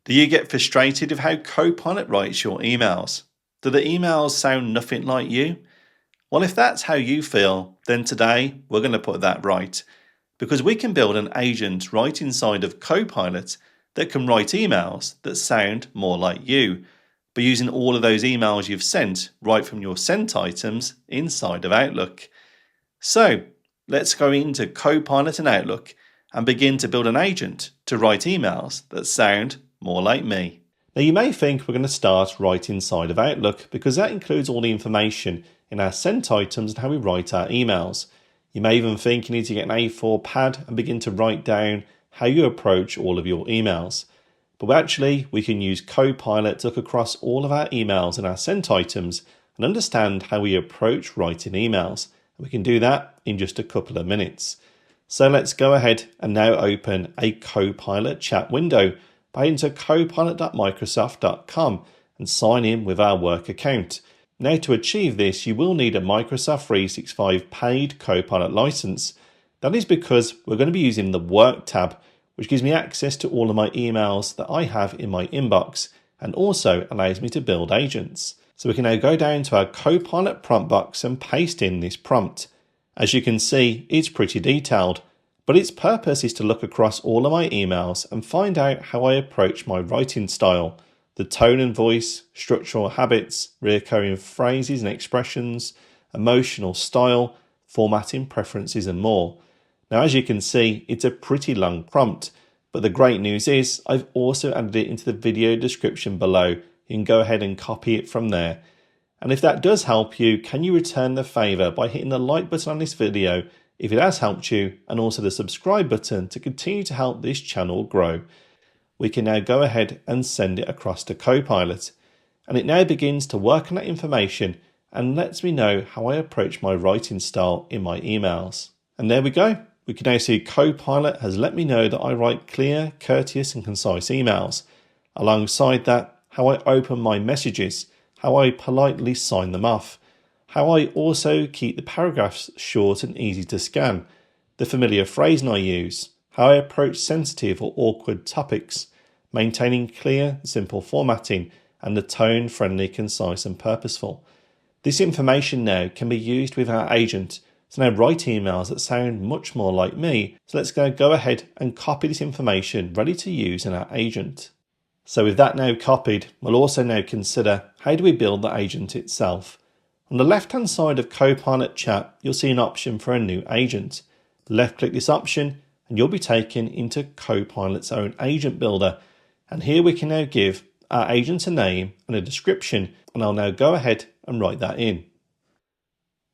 Do you get frustrated with how Copilot writes your emails? Do the emails sound nothing like you? Well, if that's how you feel, then today we're going to put that right. Because we can build an agent right inside of Copilot that can write emails that sound more like you, by using all of those emails you've sent right from your sent items inside of Outlook. So let's go into Copilot and Outlook and begin to build an agent to write emails that sound more like me. Now you may think we're going to start right inside of Outlook because that includes all the information in our sent items and how we write our emails. You may even think you need to get an A4 pad and begin to write down how you approach all of your emails. But actually we can use Copilot to look across all of our emails and our sent items and understand how we approach writing emails. We can do that in just a couple of minutes. So let's go ahead and now open a Copilot Chat window by into copilot.microsoft.com and sign in with our work account. Now to achieve this, you will need a Microsoft 365 paid Copilot license. That is because we're going to be using the Work tab, which gives me access to all of my emails that I have in my inbox and also allows me to build agents. So we can now go down to our Copilot prompt box and paste in this prompt. As you can see, it's pretty detailed, but its purpose is to look across all of my emails and find out how I approach my writing style, the tone and voice, structural habits, recurring phrases and expressions, emotional style, formatting preferences and more. Now as you can see, it's a pretty long prompt, but the great news is I've also added it into the video description below. You can go ahead and copy it from there. And if that does help you, can you return the favour by hitting the like button on this video if it has helped you, and also the subscribe button to continue to help this channel grow. We can now go ahead and send it across to Copilot, and it now begins to work on that information and lets me know how I approach my writing style in my emails. And there we go. We can now see Copilot has let me know that I write clear, courteous and concise emails. Alongside that, how I open my messages, how I politely sign them off, how I also keep the paragraphs short and easy to scan, the familiar phrasing I use, how I approach sensitive or awkward topics, maintaining clear, simple formatting, and the tone friendly, concise and purposeful. This information now can be used with our agent to now write emails that sound much more like me. So let's go ahead and copy this information ready to use in our agent. So with that now copied, we'll also now consider how do we build the agent itself. On the left hand side of Copilot Chat, you'll see an option for a new agent. Left click this option and you'll be taken into Copilot's own agent builder. And here we can now give our agent a name and a description, and I'll now go ahead and write that in.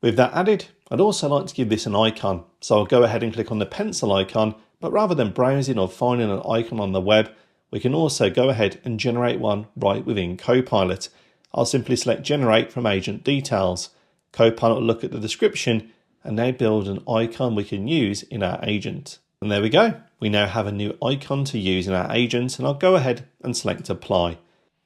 With that added, I'd also like to give this an icon. So I'll go ahead and click on the pencil icon, but rather than browsing or finding an icon on the web, we can also go ahead and generate one right within Copilot. I'll simply select Generate from Agent Details. Copilot will look at the description and now build an icon we can use in our agent. And there we go. We now have a new icon to use in our agent, and I'll go ahead and select Apply.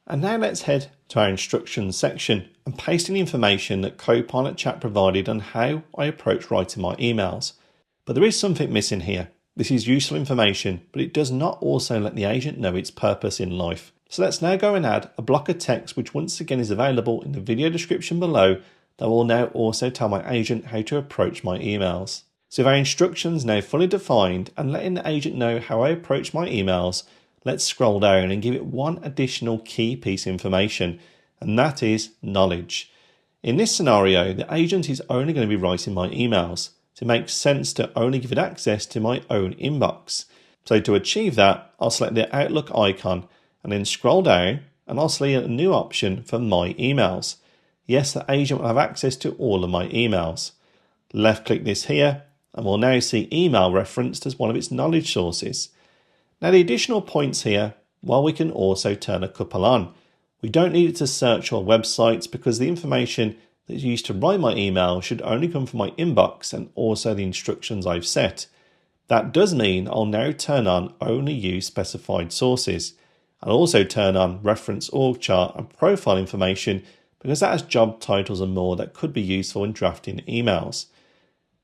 And now let's head to our instructions section and paste in the information that Copilot Chat provided on how I approach writing my emails. But there is something missing here. This is useful information, but it does not also let the agent know its purpose in life. So let's now go and add a block of text, which once again is available in the video description below, that will now also tell my agent how to approach my emails. So with our instructions now fully defined and letting the agent know how I approach my emails, let's scroll down and give it one additional key piece of information, and that is knowledge. In this scenario, the agent is only going to be writing my emails. So it makes sense to only give it access to my own inbox. So to achieve that, I'll select the Outlook icon and then scroll down, and I'll select a new option for my emails. Yes, the agent will have access to all of my emails. Left click this here, and we'll now see email referenced as one of its knowledge sources. Now the additional points here, while we can also turn a couple on. We don't need it to search our websites because the information that's used to write my email should only come from my inbox and also the instructions I've set. That does mean I'll now turn on only use specified sources. I'll also turn on reference org chart and profile information because that has job titles and more that could be useful in drafting emails.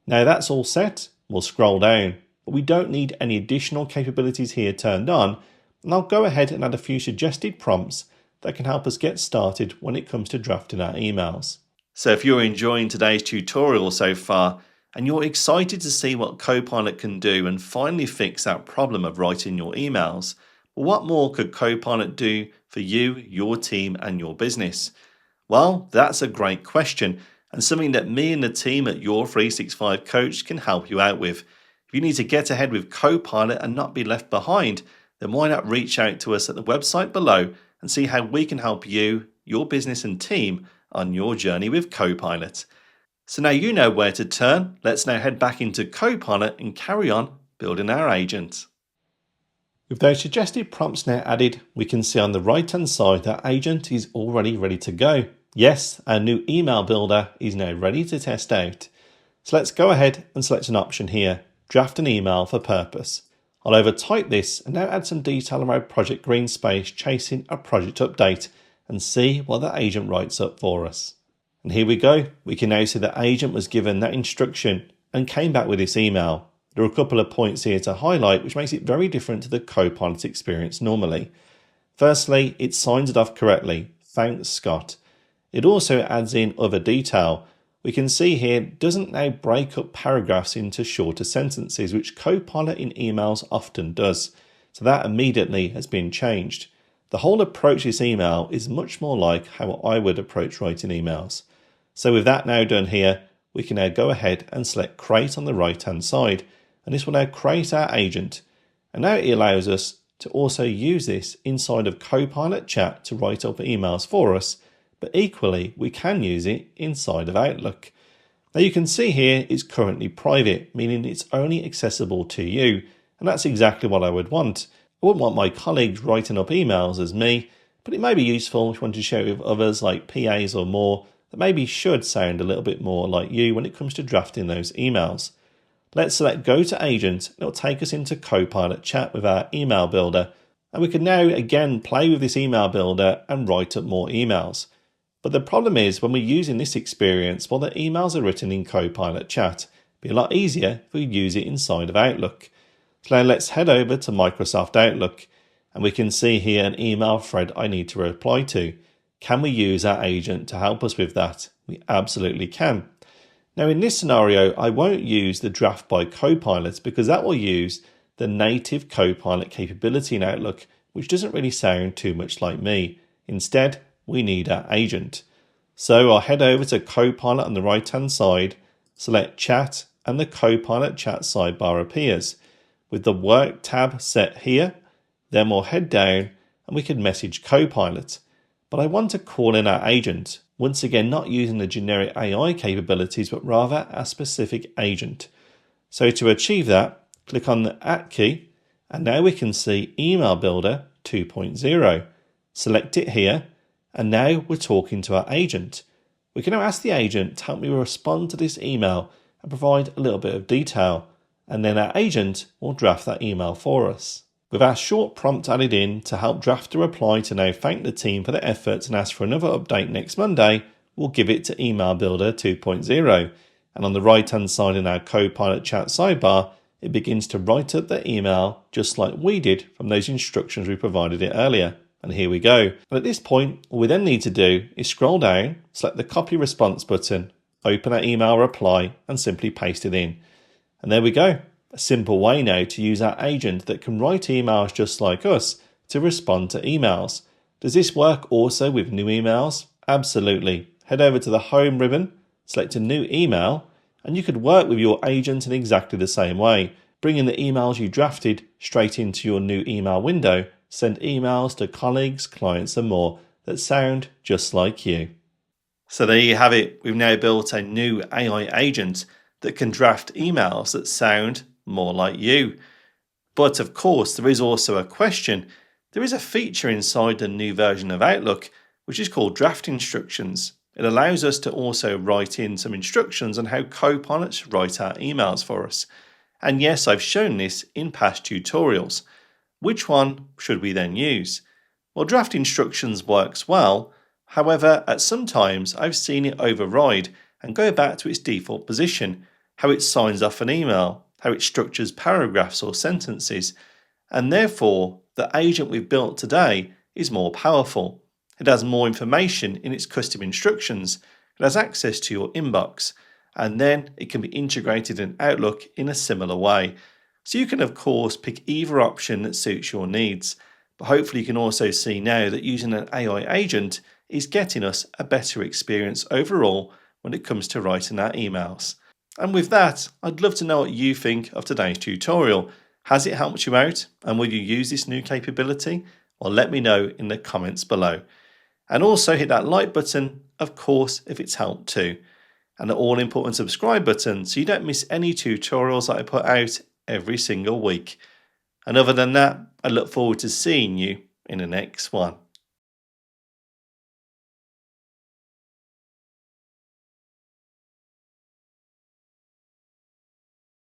Now that's all set, we'll scroll down, but we don't need any additional capabilities here turned on. and I'll go ahead and add a few suggested prompts that can help us get started when it comes to drafting our emails. So if you're enjoying today's tutorial so far, and you're excited to see what Copilot can do and finally fix that problem of writing your emails, well, what more could Copilot do for you, your team, and your business? Well, that's a great question, and something that me and the team at Your 365 Coach can help you out with. If you need to get ahead with Copilot and not be left behind, then why not reach out to us at the website below and see how we can help you, your business and team on your journey with Copilot. So now you know where to turn. Let's now head back into Copilot and carry on building our agent. With those suggested prompts now added, we can see on the right hand side that agent is already ready to go. Yes, our new email builder is now ready to test out. So let's go ahead and select an option here, draft an email for purpose. I'll overtype this and now add some detail around Project Green Space chasing a project update and see what the agent writes up for us. And here we go. We can now see the agent was given that instruction and came back with this email. There are a couple of points here to highlight which makes it very different to the Copilot experience normally. Firstly, it signs it off correctly. Thanks, Scott. It also adds in other detail. We can see here it doesn't now break up paragraphs into shorter sentences, which Copilot in emails often does. So that immediately has been changed. The whole approach to this email is much more like how I would approach writing emails. So with that now done here, we can now go ahead and select Create on the right hand side, and this will now create our agent. And now it allows us to also use this inside of Copilot Chat to write up emails for us, but equally we can use it inside of Outlook. Now you can see here it's currently private, meaning it's only accessible to you, and that's exactly what I would want. I wouldn't want my colleagues writing up emails as me, but it may be useful if you want to share it with others like PAs or more that maybe should sound a little bit more like you when it comes to drafting those emails. Let's select Go to Agent, and it'll take us into Copilot Chat with our email builder, and we can now again play with this email builder and write up more emails. But the problem is when we're using this experience, well, the emails are written in Copilot Chat. It'd be a lot easier if we use it inside of Outlook. So now let's head over to Microsoft Outlook, and we can see here an email thread I need to reply to. Can we use our agent to help us with that? We absolutely can. Now in this scenario, I won't use the draft by Copilot because that will use the native Copilot capability in Outlook, which doesn't really sound too much like me. Instead, we need our agent. So I'll head over to Copilot on the right hand side, select Chat, and the Copilot Chat sidebar appears. With the Work tab set here, then we'll head down and we can message Copilot. But I want to call in our agent, once again not using the generic AI capabilities but rather a specific agent. So to achieve that, click on the @ key, and now we can see Email Builder 2.0. Select it here, and now we're talking to our agent. We can now ask the agent to help me respond to this email and provide a little bit of detail, and then our agent will draft that email for us. With our short prompt added in to help draft a reply to now thank the team for their efforts and ask for another update next Monday, we'll give it to Email Builder 2.0. And on the right hand side in our Copilot Chat sidebar, it begins to write up the email just like we did from those instructions we provided it earlier. And here we go. And at this point, all we then need to do is scroll down, select the copy response button, open our email reply, and simply paste it in. And there we go. A simple way now to use our agent that can write emails just like us to respond to emails. Does this work also with new emails? Absolutely. Head over to the Home ribbon, select a new email, and you could work with your agent in exactly the same way, bringing the emails you drafted straight into your new email window, send emails to colleagues, clients and more that sound just like you. So there you have it. We've now built a new AI agent that can draft emails that sound more like you. But of course, there is also a question. There is a feature inside the new version of Outlook, which is called draft instructions. It allows us to also write in some instructions on how Copilot should write our emails for us. And yes, I've shown this in past tutorials. Which one should we then use? Well, draft instructions works well. However, at some times I've seen it override and go back to its default position, how it signs off an email, how it structures paragraphs or sentences. And therefore, the agent we've built today is more powerful. It has more information in its custom instructions, it has access to your inbox, and then it can be integrated in Outlook in a similar way. So you can of course pick either option that suits your needs, but hopefully you can also see now that using an AI agent is getting us a better experience overall when it comes to writing our emails. And with that, I'd love to know what you think of today's tutorial. Has it helped you out, and will you use this new capability? Well, let me know in the comments below. And also hit that like button, of course, if it's helped too. And the all important subscribe button so you don't miss any tutorials that I put out every single week. And other than that, I look forward to seeing you in the next one.